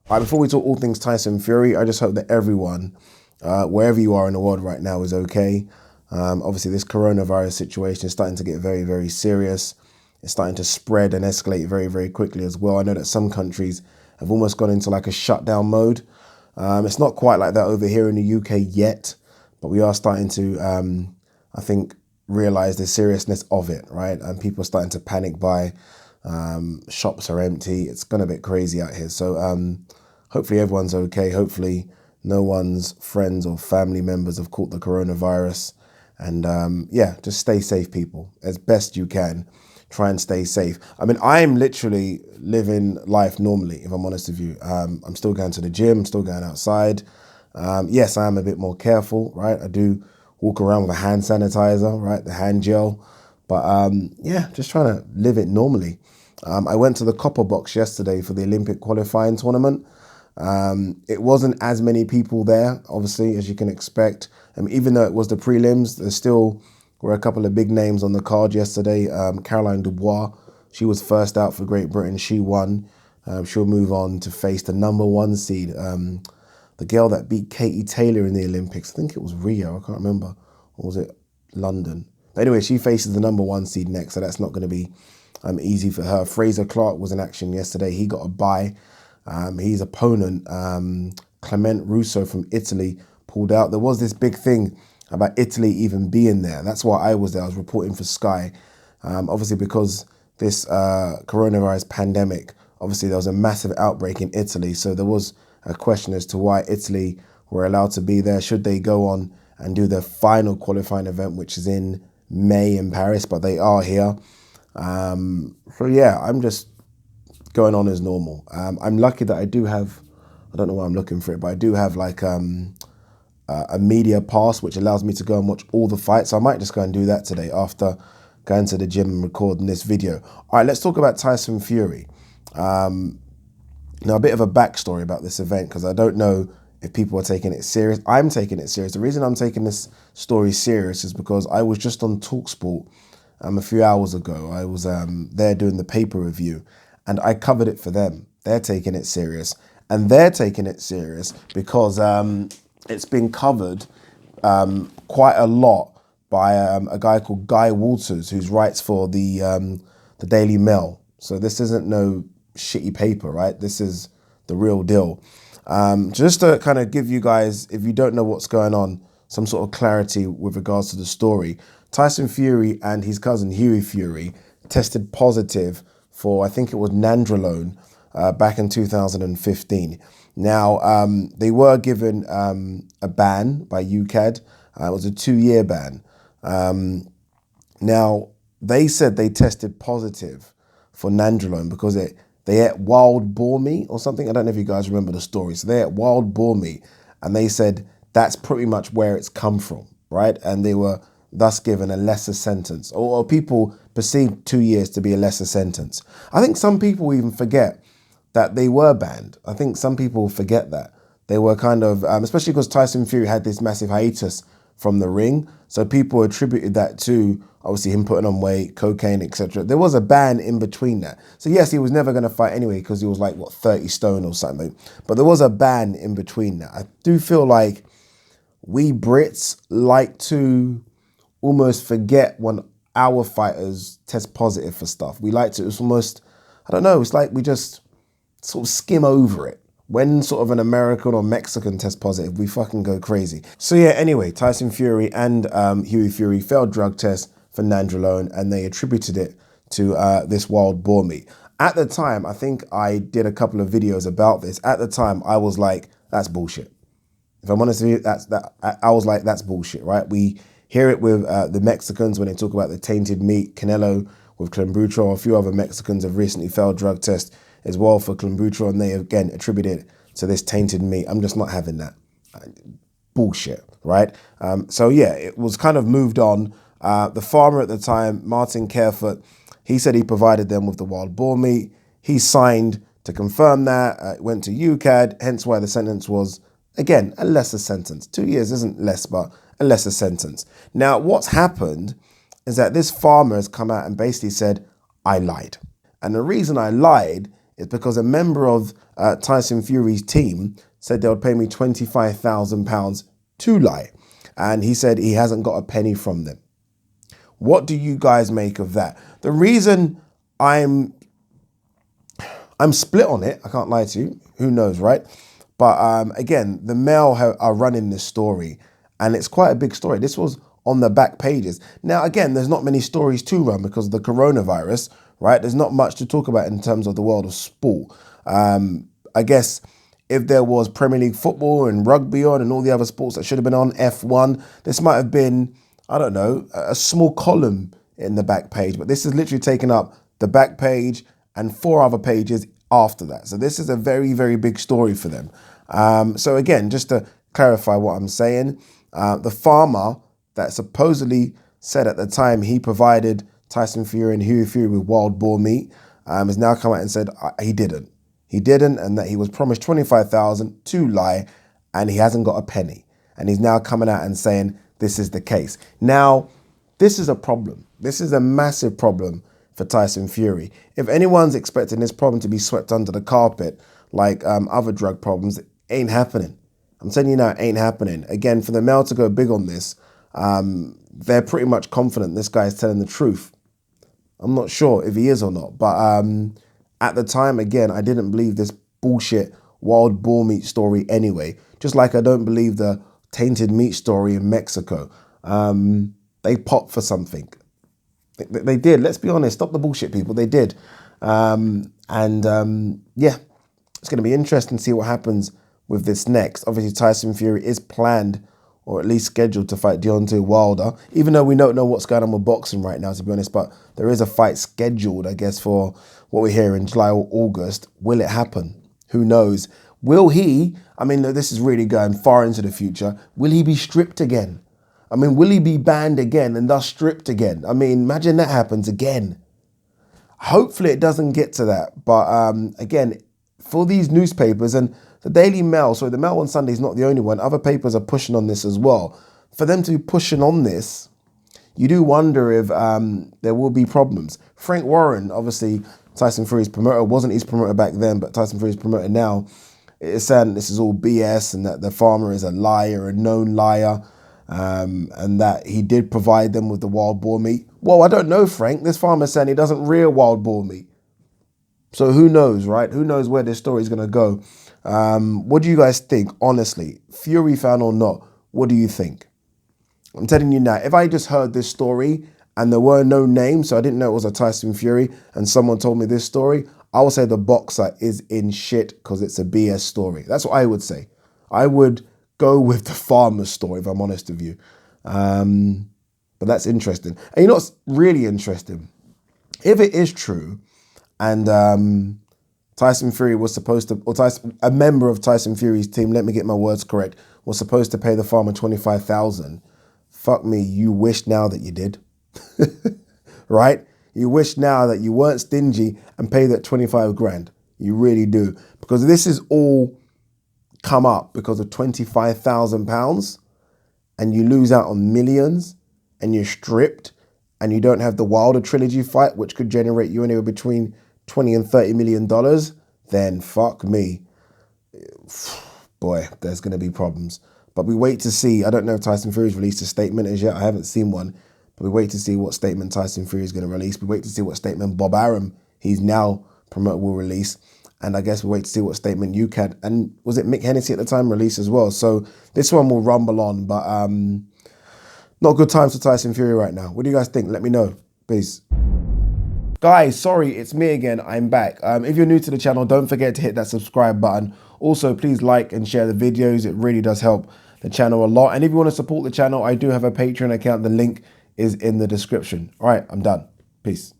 Before we talk all things Tyson Fury, I just hope that everyone, wherever you are in the world right now, is okay. Obviously, this coronavirus situation is starting to get very, very serious. It's starting to spread and escalate very, very quickly as well. I know that some countries have almost gone into like a shutdown mode. It's not quite like that over here in the UK yet, but we are starting to, I think, realize the seriousness of it, right? And people are starting to panic buy. Shops are empty. It's gone a bit crazy out here. So hopefully everyone's okay. Hopefully no one's friends or family members have caught the coronavirus. And yeah, just stay safe, people, as best you can. Try and stay safe. I mean, I'm literally living life normally, if I'm honest with you. I'm still going to the gym, still going outside. Yes, I am a bit more careful, right? I do walk around with a hand sanitizer, right? The hand gel. But yeah, just trying to live it normally. I went to the Copper Box yesterday for the Olympic qualifying tournament. It wasn't as many people there, obviously, as you can expect. Even though it was the prelims, there still were a couple of big names on the card yesterday. Caroline Dubois, she was first out for Great Britain. She won. She'll move on to face the #1 seed, the girl that beat Katie Taylor in the Olympics. I think it was Rio, I can't remember. Or was it London? But anyway, she faces the #1 seed next, so that's not going to be easy for her. Fraser Clark was in action yesterday. He got a bye. His opponent, Clement Russo from Italy, pulled out. There was this big thing about Italy even being there. That's why I was there. I was reporting for Sky. Obviously, because this coronavirus pandemic, obviously there was a massive outbreak in Italy. So there was a question as to why Italy were allowed to be there. Should they go on and do their final qualifying event, which is in May in Paris, but they are here. So yeah, I'm just going on as normal. I'm lucky that I do have, I don't know why I'm looking for it, but I do have like a media pass, which allows me to go and watch all the fights. So I might just go and do that today after going to the gym and recording this video. All right, let's talk about Tyson Fury. Now, a bit of a backstory about this event, because I don't know if people are taking it serious. I'm taking it serious. The reason I'm taking this story serious is because I was just on TalkSport a few hours ago. I was there doing the paper review, and I covered it for them. They're taking it serious, and they're taking it serious because it's been covered quite a lot by a guy called Guy Walters, who writes for the Daily Mail. So this isn't no shitty paper, right? This is the real deal. Just to kind of give you guys, if you don't know what's going on, some sort of clarity with regards to the story. Tyson Fury and his cousin Hughie Fury tested positive for, I think it was nandrolone, back in 2015. Now, they were given a ban by UKAD. It was a 2-year ban. Now, they said they tested positive for nandrolone because they ate wild boar meat or something. I don't know if you guys remember the story. So they ate wild boar meat, and they said that's pretty much where it's come from, right? And they were thus given a lesser sentence, or people perceived 2 years to be a lesser sentence. I think some people even forget that they were banned. I think some people forget that. They were kind of, especially because Tyson Fury had this massive hiatus from the ring. So people attributed that to, obviously, him putting on weight, cocaine, etc. There was a ban in between that. So yes, he was never going to fight anyway because he was like, what, 30 stone or something. But there was a ban in between that. I do feel like we Brits like to almost forget when our fighters test positive for stuff. We like to, it's almost, I don't know, it's like we just sort of skim over it. When sort of an American or Mexican test positive, we fucking go crazy. So yeah, anyway, Tyson Fury and Hughie Fury failed drug tests for nandrolone, and they attributed it to this wild boar meat. At the time, I think I did a couple of videos about this. At the time, I was like, that's bullshit. If I'm honest with you, I was like, that's bullshit, right? We hear it with the Mexicans when they talk about the tainted meat. Canelo with Clenbuterol. A few other Mexicans have recently failed drug tests as well for Clenbuterol, and they again attributed it to this tainted meat. I'm just not having that. Bullshit, right? So yeah, it was kind of moved on. The farmer at the time, Martin Carefoot, he said he provided them with the wild boar meat. He signed to confirm that. It went to UKAD, hence why the sentence was, again, a lesser sentence. 2 years isn't less, but a lesser sentence. Now, what's happened is that this farmer has come out and basically said, I lied. And the reason I lied is because a member of Tyson Fury's team said they would pay me £25,000 to lie. And he said he hasn't got a penny from them. What do you guys make of that? The reason I'm split on it, I can't lie to you, who knows, right? But again, the Mail are running this story, and it's quite a big story. This was on the back pages. Now, again, there's not many stories to run because of the coronavirus, right? There's not much to talk about in terms of the world of sport. I guess if there was Premier League football and rugby on and all the other sports that should have been on, F1, this might have been, I don't know, a small column in the back page. But this is literally taking up the back page and 4 other pages after that. So this is a very, very big story for them. So again, just to clarify what I'm saying, the farmer that supposedly said at the time he provided Tyson Fury and Hughie Fury with wild boar meat has now come out and said he didn't. He didn't, and that he was promised 25,000 to lie, and he hasn't got a penny. And he's now coming out and saying this is the case. Now, this is a problem. This is a massive problem for Tyson Fury. If anyone's expecting this problem to be swept under the carpet like other drug problems, it ain't happening. I'm telling you now, it ain't happening. Again, for the Mail to go big on this, they're pretty much confident this guy is telling the truth. I'm not sure if he is or not, but at the time, again, I didn't believe this bullshit wild boar meat story anyway. Just like I don't believe the tainted meat story in Mexico. They popped for something. They did. Let's be honest. Stop the bullshit, people. They did. Yeah, it's going to be interesting to see what happens with this next. Obviously, Tyson Fury is planned, or at least scheduled, to fight Deontay Wilder, even though we don't know what's going on with boxing right now, to be honest. But there is a fight scheduled, I guess, for what we hear in July or August. Will it happen? Who knows? Will he, I mean, this is really going far into the future, will he be stripped again? I mean, will he be banned again and thus stripped again? I mean, imagine that happens again. Hopefully it doesn't get to that. But again, for these newspapers, and the Daily Mail, so the Mail on Sunday is not the only one, other papers are pushing on this as well. For them to be pushing on this, you do wonder if there will be problems. Frank Warren, obviously Tyson Fury's promoter, wasn't his promoter back then, but Tyson Fury's promoter now, is saying this is all BS and that the farmer is a liar, a known liar, and that he did provide them with the wild boar meat. Well, I don't know, Frank. This farmer's saying he doesn't rear wild boar meat. So who knows, right? Who knows where this story is going to go? What do you guys think? Honestly, Fury fan or not, what do you think? I'm telling you now, if I just heard this story and there were no names, so I didn't know it was a Tyson Fury, and someone told me this story, I would say the boxer is in shit because it's a BS story. That's what I would say. I would go with the farmer's story, if I'm honest with you. But that's interesting. And you know what's really interesting? If it is true, and Tyson Fury was supposed to, or a member of Tyson Fury's team, let me get my words correct, was supposed to pay the farmer 25,000. Fuck me, you wish now that you did. Right? You wish now that you weren't stingy and paid that 25 grand. You really do. Because this is all come up because of £25,000, and you lose out on millions, and you're stripped, and you don't have the Wilder trilogy fight, which could generate you anywhere between $20 and $30 million, then fuck me. Boy, there's going to be problems. But we wait to see. I don't know if Tyson Fury's released a statement as yet. I haven't seen one. But we wait to see what statement Tyson Fury is going to release. We wait to see what statement Bob Arum, he's now promoter, will release. And I guess we wait to see what statement UKAD, and was it Mick Hennessy at the time, release as well. So this one will rumble on. But not good times for Tyson Fury right now. What do you guys think? Let me know. Peace. Guys, sorry, it's me again. I'm back. If you're new to the channel, don't forget to hit that subscribe button. Also, please like and share the videos. It really does help the channel a lot. And if you want to support the channel, I do have a Patreon account. The link is in the description. All right, I'm done. Peace.